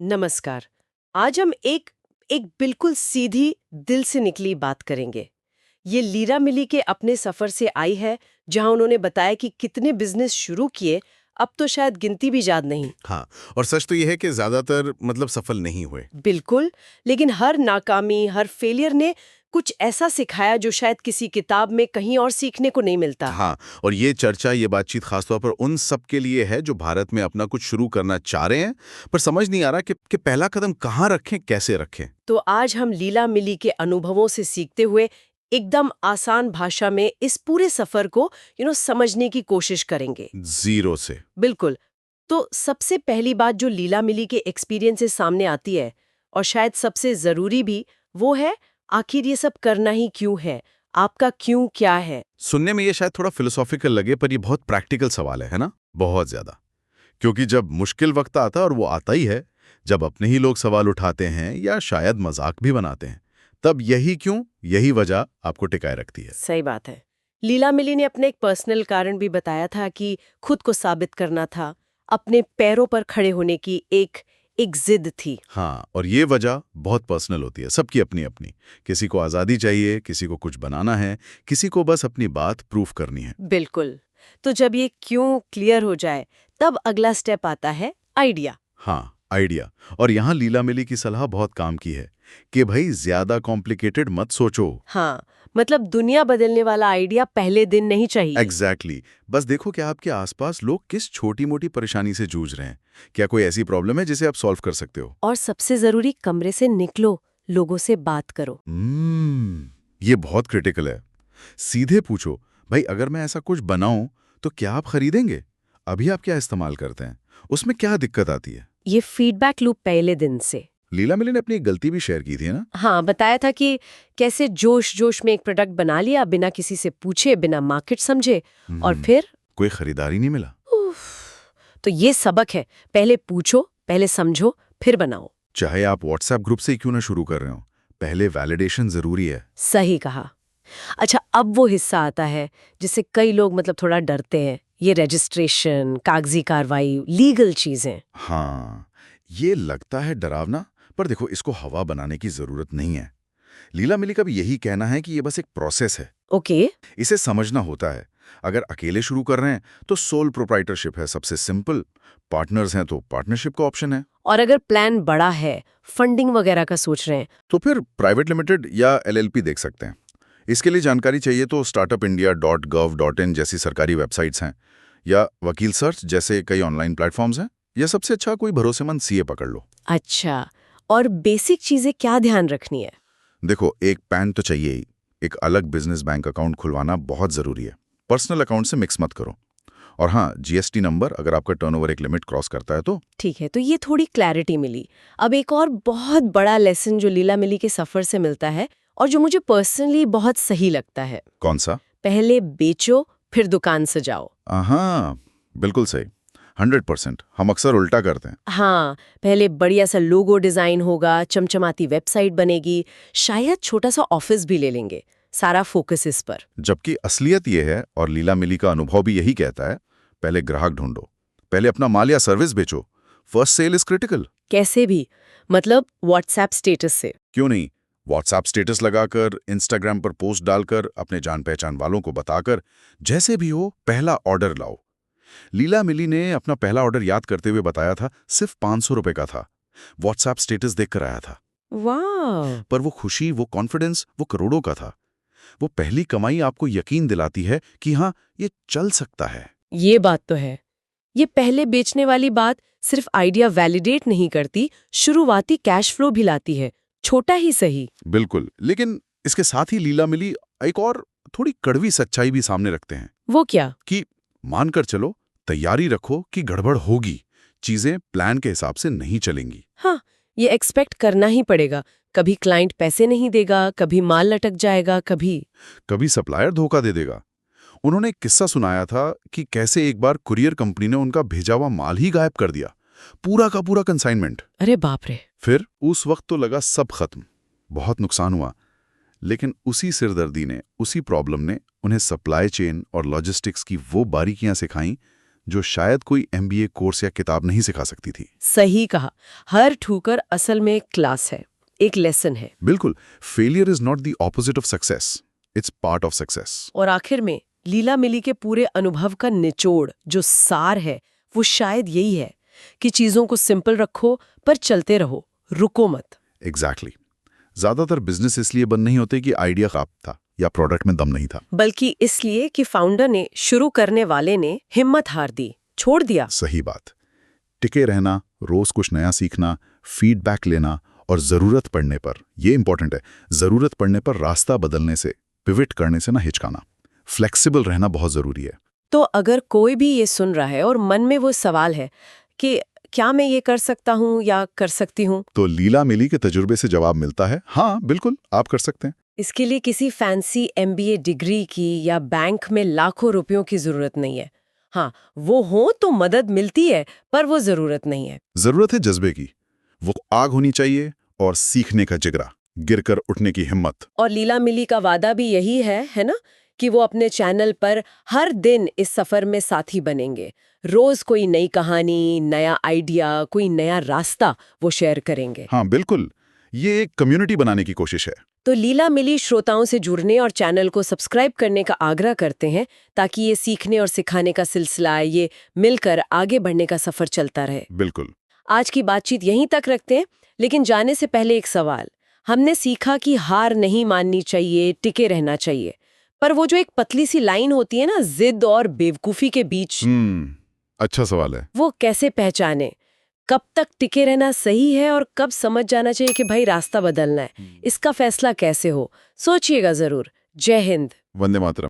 नमस्कार। आज हम एक एक बिल्कुल सीधी दिल से निकली बात करेंगे। ये लीरा मिली के अपने सफर से आई है, जहां उन्होंने बताया कि कितने बिजनेस शुरू किए, अब तो शायद गिनती भी याद नहीं। हाँ। और सच तो यह है कि ज्यादातर सफल नहीं हुए। बिल्कुल। लेकिन हर नाकामी, हर फेलियर ने कुछ ऐसा सिखाया जो शायद किसी किताब में कहीं और सीखने को नहीं मिलता। हाँ। और ये बातचीत खासतौर पर उन सब के लिए है जो भारत में अपना कुछ शुरू करना चाह रहे हैं, पर समझ नहीं आ रहा कि पहला कदम कहाँ रखें, कैसे रखें। तो आज हम लीला मिली के अनुभवों से सीखते हुए एकदम आसान भाषा में इस पूरे सफर को समझने की कोशिश करेंगे। जीरो से। बिल्कुल। तो सबसे पहली बात जो लीला मिली के एक्सपीरियंस से सामने आती है, और शायद सबसे जरूरी भी, वो है आखिर ये सब करना ही क्यों है, आपका क्यों क्या है। सुनने में ये शायद थोड़ा फिलोसॉफिकल लगे, पर ये बहुत प्रैक्टिकल सवाल है ना? बहुत ज्यादा। क्योंकि जब मुश्किल वक्त आता है, और वो आता ही है जब अपने ही लोग सवाल उठाते हैं या शायद मजाक भी बनाते हैं, तब यही क्यों, यही वजह आपको टिकाए रखती है। सही बात है। लीला मिली ने अपने एक पर्सनल कारण भी बताया था कि खुद को साबित करना था, अपने पैरों पर खड़े होने की एक एक जिद थी। हाँ, और ये वजह बहुत पर्सनल होती है, सबकी अपनी अपनी। किसी को आज़ादी चाहिए, किसी को कुछ बनाना है, किसी को बस अपनी बात प्रूफ करनी है। बिल्कुल। तो जब ये क्यों क्लियर हो जाए, तब अगला स्टेप आता है आइडिया। हाँ, आइडिया। और यहाँ लीला मिली की सलाह बहुत काम की है कि भाई ज्यादा कॉम्प्लिकेटेड मत सोचो। हाँ, मतलब दुनिया बदलने वाला आइडिया पहले दिन नहीं चाहिए। एग्जैक्टली। बस देखो कि आपके आसपास लोग किस छोटी मोटी परेशानी से जूझ रहे हैं। क्या कोई ऐसी प्रॉब्लम है जिसे आप सॉल्व कर सकते हो? और सबसे जरूरी, कमरे से निकलो, लोगों से बात करो। ये बहुत क्रिटिकल है। सीधे पूछो, भाई अगर मैं ऐसा कुछ बनाऊं तो क्या आप खरीदेंगे? अभी आप क्या इस्तेमाल करते हैं? उसमें क्या दिक्कत आती है? ये फीडबैक लूप पहले दिन से। लीला मिली ने अपनी एक गलती भी शेयर की थी ना? हाँ, बताया था कि कैसे जोश जोश में एक प्रोडक्ट बना लिया, बिना किसी से पूछे, बिना मार्केट समझे, और फिर कोई खरीदारी नहीं मिला। उफ, तो ये सबक है, पहले पूछो, पहले समझो, फिर बनाओ। चाहे आप व्हाट्सएप ग्रुप से ही क्यों ना शुरू कर रहे हो, पहले वैलिडेशन जरूरी है। सही कहा। अच्छा, अब वो हिस्सा आता है जिससे कई लोग थोड़ा डरते हैं, ये रजिस्ट्रेशन, कागजी कार्रवाई, लीगल चीजें। हाँ, ये लगता है डरावना, पर देखो इसको हवा बनाने की जरूरत नहीं है। लीला मिली का भी यही कहना है कि ये बस एक प्रोसेस है। ओके। इसे समझना होता है। अगर अकेले शुरू कर रहे हैं तो सोल प्रोप्राइटरशिप है सबसे सिंपल। पार्टनर्स हैं तो पार्टनरशिप का ऑप्शन है। और अगर प्लान बड़ा है, फंडिंग वगैरह का सोच रहे हैं, तो फिर प्राइवेट लिमिटेड या एलएलपी देख सकते हैं। इसके लिए जानकारी चाहिए तो startupindia.gov.in जैसी सरकारी वेबसाइट्स हैं, या वकील सर्च जैसे कई ऑनलाइन प्लेटफॉर्म्स हैं, या सबसे अच्छा कोई भरोसेमंद सीए पकड़ लो। अच्छा, और बेसिक चीजें क्या ध्यान रखनी है? देखो, एक पैन तो चाहिए ही। एक अलग बिजनेस बैंक अकाउंट खुलवाना बहुत जरूरी है। पर्सनल अकाउंट से मिक्स मत करो। और हाँ, जीएसटी नंबर अगर आपका टर्नओवर एक लिमिट क्रॉस करता है तो। ठीक है, तो ये थोड़ी क्लैरिटी मिली। अब एक और बहुत बड़ा लेसन जो लीला मिली के सफर से मिलता है, और जो मुझे पर्सनली बहुत सही लगता है। कौन सा? पहले बेचो, फिर दुकान सजाओ। हाँ, बिल्कुल सही। 100%। हम अक्सर उल्टा करते हैं। हाँ, पहले बढ़िया सा लोगो डिजाइन होगा, चमचमाती वेबसाइट बनेगी, शायद छोटा सा ऑफिस भी ले लेंगे, सारा फोकस इस पर। जबकि असलियत ये है, और लीला मिली का अनुभव भी यही कहता है, पहले ग्राहक ढूंढो, पहले अपना माल या सर्विस बेचो। First sale is critical. कैसे भी? मतलब व्हाट्सएप स्टेटस से? क्यों नहीं? व्हाट्सएप स्टेटस लगाकर, इंस्टाग्राम पर पोस्ट डालकर, अपने जान पहचान वालों को बताकर, जैसे भी हो पहला ऑर्डर लाओ। लीला मिली ने अपना पहला ऑर्डर याद करते हुए बताया था, सिर्फ 500 रुपए का था। व्हाट्सएप स्टेटस देखकर आया था। वाह। पर वो खुशी, वो कॉन्फिडेंस, वो करोड़ों का था। वो पहली कमाई आपको यकीन दिलाती है कि हाँ, ये चल सकता है। ये बात तो है। ये पहले बेचने वाली बात सिर्फ आइडिया वैलिडेट नहीं करती, शुरुआती कैश फ्लो भी लाती है, छोटा ही सही। बिल्कुल। लेकिन इसके साथ ही लीला मिली एक और थोड़ी कड़वी सच्चाई भी सामने रखते हैं वो क्या? कि मानकर चलो, तैयारी रखो कि गड़बड़ होगी, चीजें प्लान के हिसाब से नहीं चलेंगी। हाँ, ये एक्सपेक्ट करना ही पड़ेगा। कभी क्लाइंट पैसे नहीं देगा, कभी माल लटक जाएगा, कभी सप्लायर धोखा दे देगा। उन्होंने एक किस्सा सुनाया था कि कैसे एक बार कुरियर कंपनी ने उनका भेजा हुआ माल ही गायब कर दिया, पूरा का पूरा कंसाइनमेंट। अरे बाप रे। फिर उस वक्त तो लगा सब खत्म, बहुत नुकसान हुआ। लेकिन उसी सिरदर्दी ने, उसी प्रॉब्लम ने उन्हें सप्लाई चेन और लॉजिस्टिक्स की वो बारीकियां सिखाईं जो शायद कोई MBA कोर्स या किताब नहीं सिखा सकती थी। सही कहा, हर ठोकर असल में एक क्लास है, एक लेसन है। बिल्कुल, failure is not the opposite of success, it's part of success. और आखिर में लीला मिली के पूरे अनुभव का निचोड़, जो सार है, वो शायद यही है कि चीजों को सिंपल रखो पर चलते रहो, रुको मत। एग्जैक्टली। ज्यादातर बिजनेस इसलिए बंद नहीं होते कि आइडिया खराब था या प्रोडक्ट में दम नहीं था, बल्कि इसलिए कि फाउंडर ने, शुरू करने वाले ने हिम्मत हार दी, छोड़ दिया। सही बात। टिके रहना, रोज कुछ नया सीखना, फीडबैक लेना और जरूरत पड़ने पर, ये इंपॉर्टेंट है, जरूरत पड़ने पर रास्ता बदलने से, पिवट करने से ना हिचकाना। फ्लेक्सिबल रहना बहुत जरूरी है। तो अगर कोई भी ये सुन रहा है और मन में वो सवाल है कि क्या मैं ये कर सकता हूँ या कर सकती हूँ, तो लीला मिली के तजुर्बे से जवाब मिलता है, हाँ बिल्कुल आप कर सकते हैं। इसके लिए किसी फैंसी MBA डिग्री की या बैंक में लाखों रुपयों की जरूरत नहीं है। हाँ, वो हो तो मदद मिलती है, पर वो जरूरत नहीं है। जरूरत है जज्बे की, वो आग होनी चाहिए और सीखने का जिगरा, गिरकर उठने की हिम्मत। और लीला मिली का वादा भी यही है ना, कि वो अपने चैनल पर हर दिन इस सफर में साथी बनेंगे। रोज कोई नई कहानी, नया आइडिया, कोई नया रास्ता वो शेयर करेंगे। हाँ बिल्कुल, ये एक कम्युनिटी बनाने की कोशिश है। तो लीला मिली श्रोताओं से जुड़ने और चैनल को सब्सक्राइब करने का आग्रह करते हैं, ताकि ये सीखने और सिखाने का सिलसिला, ये मिलकर आगे बढ़ने का सफर चलता रहे। बिल्कुल। आज की बातचीत यहीं तक रखते हैं, लेकिन जाने से पहले एक सवाल। हमने सीखा कि हार नहीं माननी चाहिए, टिके रहना चाहिए, पर वो जो एक पतली सी लाइन होती है ना, जिद और बेवकूफी के बीच, अच्छा सवाल है। वो कैसे पहचाने? कब तक टिके रहना सही है और कब समझ जाना चाहिए कि भाई रास्ता बदलना है? इसका फैसला कैसे हो? सोचिएगा जरूर। जय हिंद। वंदे मातरम।